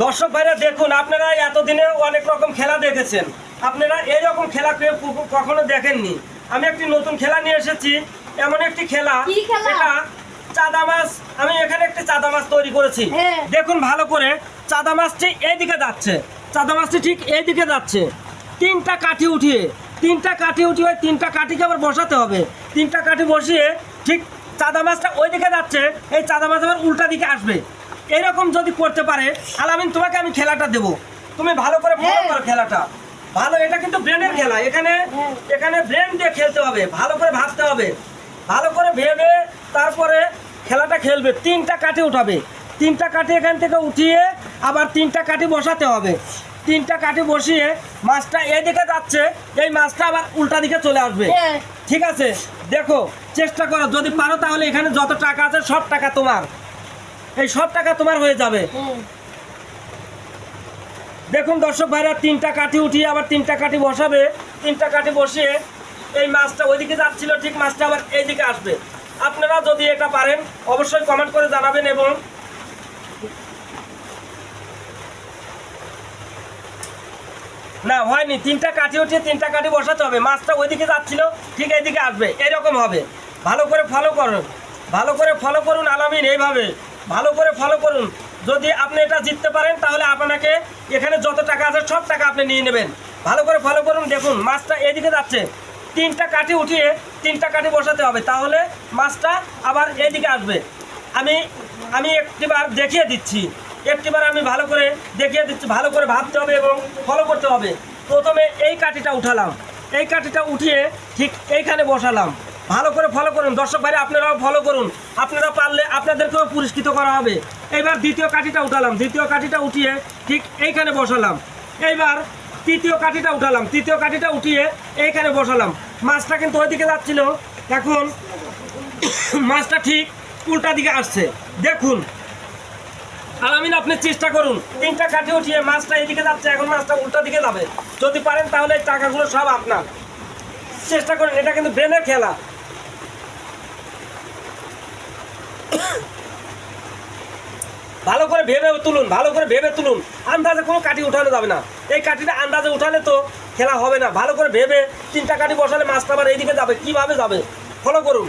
দর্শক ভাইরা দেখুন, আপনারা এতদিনে অনেক রকম খেলা দেখেছেন, আপনারা এইরকম খেলা কেউ কখনো দেখেননি। আমি একটি নতুন খেলা নিয়ে এসেছি, এমন একটি খেলা, এটা চাঁদা মাছ। আমি এখানে একটি চাঁদা মাছ তৈরি করেছি। দেখুন ভালো করে, চাঁদা মাছটি এইদিকে যাচ্ছে, চাঁদা মাছটি ঠিক এইদিকে যাচ্ছে। তিনটা কাঠি উঠিয়ে তিনটা কাঠিকে আবার বসাতে হবে। তিনটা কাঠি বসিয়ে ঠিক চাঁদা মাছটা ওইদিকে যাচ্ছে, এই চাঁদা মাছ আবার উল্টা দিকে আসবে। এরকম যদি করতে পারে, আলামিন তোমাকে আমি খেলাটা দেবো, তুমি ভালো করে ফলো করো খেলাটা। ভালো, এটা কিন্তু ব্রেনের খেলা, এখানে ব্রেন দিয়ে খেলতে হবে, ভালো করে ভাবতে হবে, ভালো করে ভেবে তারপরে খেলাটা খেলবে। তিনটা কাঠি উঠাবে, তিনটা কাঠি এখান থেকে উঠিয়ে আবার তিনটা কাঠি বসাতে হবে। তিনটা কাঠি বসিয়ে মাছটা এদিকে যাচ্ছে, এই মাছটা আবার উল্টা দিকে চলে আসবে। ঠিক আছে, দেখো চেষ্টা করো, যদি পারো তাহলে এখানে যত টাকা আছে সব টাকা তোমার, এই সব টাকা তোমার হয়ে যাবে। দেখুন দর্শক ভাইরা, তিনটা কাঠি উঠিয়ে আবার তিনটা কাঠি বসাবে। তিনটা কাঠি বসিয়ে এই মাছটা ওইদিকে যাচ্ছিল, ঠিক মাছটা আবার এইদিকে আসবে। আপনারা যদি এটা পারেন অবশ্যই কমেন্ট করে জানাবেন। এবং না হয়নি, তিনটা কাঠি উঠিয়ে তিনটা কাঠি বসাতে হবে, মাছটা ওইদিকে যাচ্ছিল ঠিক এইদিকে আসবে, এরকম হবে। ভালো করে ফলো করুন, ভালো করে ফলো করুন আলামিন, এইভাবে ভালো করে ফলো করুন। যদি আপনি এটা জিততে পারেন তাহলে আপনাকে এখানে যত টাকা আছে সব টাকা আপনি নিয়ে নেবেন। ভালো করে ফলো করুন। দেখুন মাছটা এদিকে যাচ্ছে, তিনটা কাঠি উঠিয়ে তিনটা কাঠি বসাতে হবে, তাহলে মাছটা আবার এদিকে আসবে। আমি একটিবার দেখিয়ে দিচ্ছি, একটিবার আমি ভালো করে দেখিয়ে দিচ্ছি। ভালো করে ভাবতে হবে এবং ফলো করতে হবে। প্রথমে এই কাঠিটা উঠালাম, এই কাঠিটা উঠিয়ে ঠিক এইখানে বসালাম। ভালো করে ফলো করুন দর্শক ভাই, আপনারাও ফলো করুন, আপনারা পারলে আপনাদেরকেও পুরস্কৃত করা হবে। এইবার দ্বিতীয় কাঠিটা উঠালাম, দ্বিতীয় কাঠিটা উঠিয়ে ঠিক এইখানে বসালাম। এইবার তৃতীয় কাঠিটা উঠালাম, তৃতীয় কাঠিটা উঠিয়ে এইখানে বসালাম। মাছটা কিন্তু ওইদিকে যাচ্ছিল, এখন মাছটা ঠিক উল্টা দিকে আসছে। দেখুন আলামিন, আপনি চেষ্টা করুন, তিনটা কাঠি উঠিয়ে মাছটা এদিকে যাচ্ছে, এখন মাছটা উল্টা দিকে যাবে। যদি পারেন তাহলে এই টাকাগুলো সব আপনার। চেষ্টা করুন, এটা কিন্তু ব্রেনের খেলা। ভালো করে ভেবে তুলুন, ভালো করে ভেবে তুলুন, আন্দাজে কোনো কাঠি উঠানো যাবে না। এই কাঠিটা আন্দাজে উঠালে তো খেলা হবে না। ভালো করে ভেবে তিনটা কাঠি বসালে মাছটা আবার এইদিকে যাবে, কিভাবে যাবে ফলো করুন।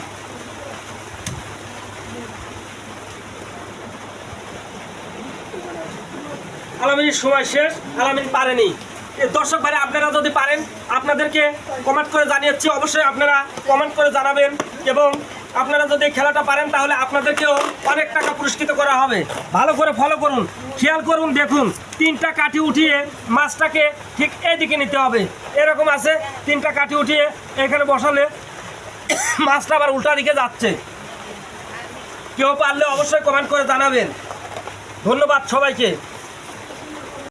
আলামিনের সময় শেষ, আলামিন পারেনি। দর্শক ভাই, আপনারা যদি পারেন আপনাদেরকে কমেন্ট করে জানিয়েছি, অবশ্যই আপনারা কমেন্ট করে জানাবেন। এবং আপনারা যদি খেলাটা পারেন তাহলে আপনাদেরকেও অনেক টাকা পুরস্কৃত করা হবে। ভালো করে ফলো করুন, খেয়াল করুন। দেখুন তিনটা কাঠি উঠিয়ে মাছটাকে ঠিক এইদিকে নিতে হবে, এরকম আছে। তিনটা কাঠি উঠিয়ে এখানে বসালে মাছটা আবার উল্টা দিকে যাচ্ছে। কেউ পারলে অবশ্যই কমেন্ট করে জানাবেন। ধন্যবাদ সবাইকে।